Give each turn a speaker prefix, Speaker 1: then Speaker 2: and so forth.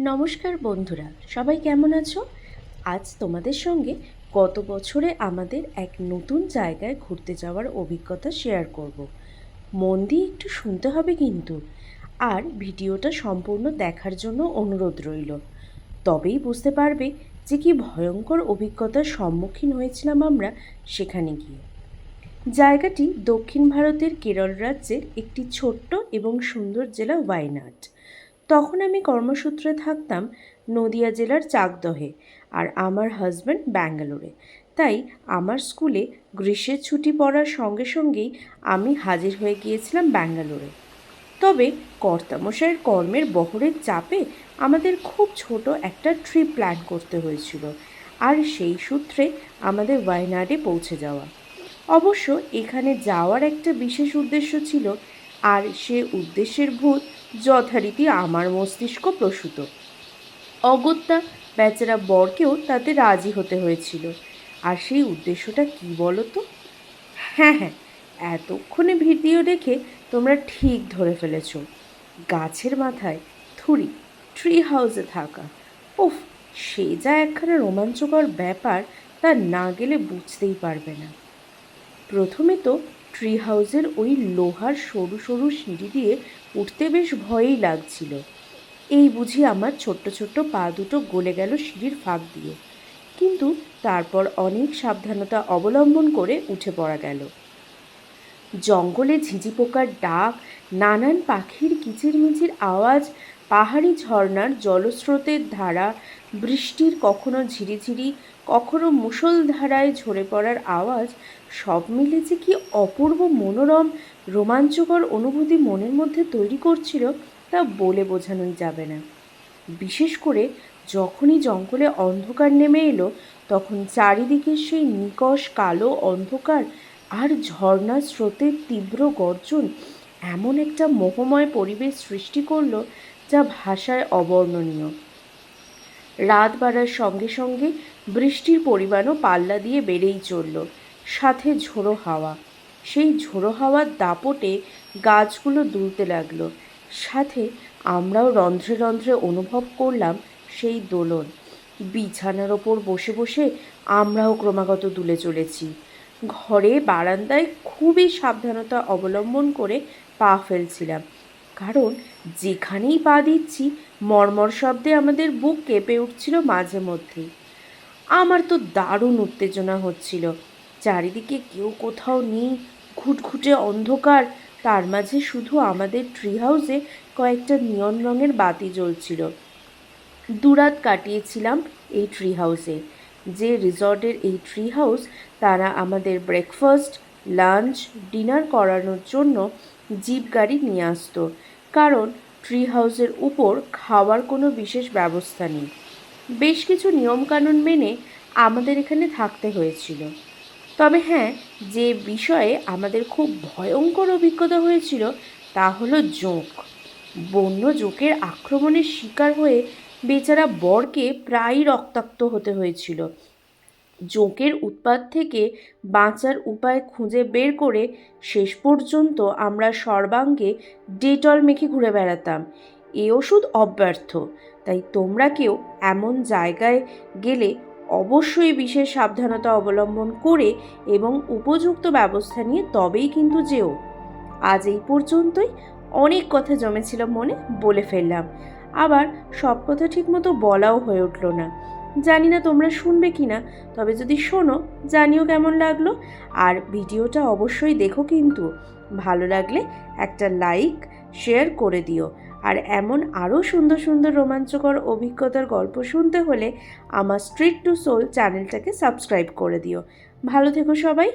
Speaker 1: নমস্কার বন্ধুরা, সবাই কেমন আছো? আজ তোমাদের সঙ্গে গত বছরে আমাদের এক নতুন জায়গায় ঘুরতে যাওয়ার অভিজ্ঞতা শেয়ার করব। মন দিয়ে একটু শুনতে হবে কিন্তু, আর ভিডিওটা সম্পূর্ণ দেখার জন্য অনুরোধ রইল। তবেই বুঝতে পারবে যে কি ভয়ঙ্কর অভিজ্ঞতার সম্মুখীন হয়েছিলাম আমরা সেখানে গিয়ে। জায়গাটি দক্ষিণ ভারতের কেরল রাজ্যের একটি ছোট্ট এবং সুন্দর জেলা ওয়াইনাড। তখন আমি কর্মসূত্রে থাকতাম নদিয়া জেলার চাকদহে, আর আমার হাজব্যান্ড ব্যাঙ্গালোরে। তাই আমার স্কুলে গ্রীষ্মের ছুটি পড়ার সঙ্গে সঙ্গেই আমি হাজির হয়ে গিয়েছিলাম ব্যাঙ্গালোরে। তবে কর্তামশাইয়ের কর্মের বহরের চাপে আমাদের খুব ছোট একটা ট্রিপ প্ল্যান করতে হয়েছিল, আর সেই সূত্রে আমাদের ওয়াইনাডে পৌঁছে যাওয়া। অবশ্য এখানে যাওয়ার একটা বিশেষ উদ্দেশ্য ছিল, আর সে উদ্দেশ্যের ভূত যথারীতি আমার মস্তিষ্ক প্রসূত। অগত্যা বেচারা বরকেও তাতে রাজি হতে হয়েছিল। আর সেই উদ্দেশ্যটা কি বলো তো? হ্যাঁ, এতক্ষণে ভিডিও দেখে তোমরা ঠিক ধরে ফেলেছ। গাছের মাথায় ট্রি হাউসে থাকা। উফ, সে যা একখানা রোমাঞ্চকর ব্যাপার, তা না গেলে বুঝতেই পারবে না। প্রথমে তো ট্রি হাউসের ওই লোহার সরু সরু সিঁড়ি দিয়ে উঠতে বেশ ভয়ই লাগছিল। এই বুঝি আমার ছোট্ট ছোট্ট পা দুটো গলে গেল সিঁড়ির ফাঁক দিয়ে। কিন্তু তারপর অনেক সাবধানতা অবলম্বন করে উঠে পড়া গেল। জঙ্গলে ঝিঁঝি পোকার ডাক, নানান পাখির কিচিরমিচির আওয়াজ, পাহাড়ি ঝর্ণার জলস্রোতের ধারা, বৃষ্টির কখনো ঝিরিঝিরি, কখনো মুষলধারায় ঝরে পড়ার আওয়াজ, সব মিলে যে কি অপূর্ব মনোরম রোমাঞ্চকর অনুভূতি মনের মধ্যে তৈরি করছিল, তা বলে বোঝানোই যাবে না। বিশেষ করে যখনই জঙ্গলে অন্ধকার নেমে এলো, তখন চারিদিকে সেই নিকষ কালো অন্ধকার আর ঝর্ণার স্রোতের তীব্র গর্জন এমন একটা মোহময় পরিবেশ সৃষ্টি করল, যা ভাষায় অবর্ণনীয়। রাত বাড়ার সঙ্গে সঙ্গে বৃষ্টির পরিমাণও পাল্লা দিয়ে বেড়েই চলল, সাথে ঝোড়ো হাওয়া। সেই ঝোড়ো হাওয়ার দাপটে গাছগুলো দুলতে লাগলো, সাথে আমরাও রন্ধ্রে রন্ধ্রে অনুভব করলাম সেই দোলন। বিছানার ওপর বসে বসে আমরাও ক্রমাগত দুলে চলেছি। ঘরে বারান্দায় খুবই সাবধানতা অবলম্বন করে পা ফেলছিলাম, কারণ যেখানেই পা দিচ্ছি মর্মর শব্দে আমাদের বুক কেঁপে উঠছিল মাঝে মধ্যেই। আমার তো দারুণ উত্তেজনা হচ্ছিল। চারিদিকে কেউ কোথাও নেই, ঘুটঘুটে অন্ধকার। তার মাঝে শুধু আমাদের ট্রি হাউসে কয়েকটা নিয়ন রঙের বাতি জ্বলছিল। দুরাত কাটিয়েছিলাম এই ট্রি হাউসে। যে রিসর্টের এই ট্রি হাউস, তারা আমাদের ব্রেকফাস্ট, লাঞ্চ, ডিনার করানোর জন্য জিপ গাড়ি নিয়ে আসতো, কারণ ট্রি হাউসের উপর খাওয়ার কোনো বিশেষ ব্যবস্থা নেই। বেশ কিছু নিয়মকানুন মেনে আমাদের এখানে থাকতে হয়েছিল। তবে হ্যাঁ, যে বিষয়ে আমাদের খুব ভয়ঙ্কর অভিজ্ঞতা হয়েছিল তা হলো জোঁক। বন্য জোঁকের আক্রমণের শিকার হয়ে বেচারা বরকে প্রায়ই রক্তাক্ত হতে হয়েছিল। জোঁকের উৎপাত থেকে বাঁচার উপায় খুঁজে বের করে শেষ পর্যন্ত আমরা সর্বাঙ্গে ডেটল মেখে ঘুরে বেড়াতাম। এ ওষুধ অব্যর্থ। তাই তোমরা কেউ এমন জায়গায় গেলে অবশ্যই বিশেষ সাবধানতা অবলম্বন করে এবং উপযুক্ত ব্যবস্থা নিয়ে তবেই কিন্তু যেও। আজ এই পর্যন্তই। অনেক কথা জমেছিল মনে, বলে ফেললাম। আবার সব কথা ঠিকমতো বলাও হয়ে উঠল না। জানি না তোমরা শুনবে কি না, তবে যদি শোনো জানিও কেমন লাগলো। আর ভিডিওটা অবশ্যই দেখো কিন্তু। ভালো লাগলে একটা লাইক, শেয়ার করে দিও। আর এমন আরও সুন্দর সুন্দর রোমাঞ্চকর অভিজ্ঞতার গল্প শুনতে হলে আমার স্ট্রিট টু সোল চ্যানেলটাকে সাবস্ক্রাইব করে দিও। ভালো থেকো সবাই।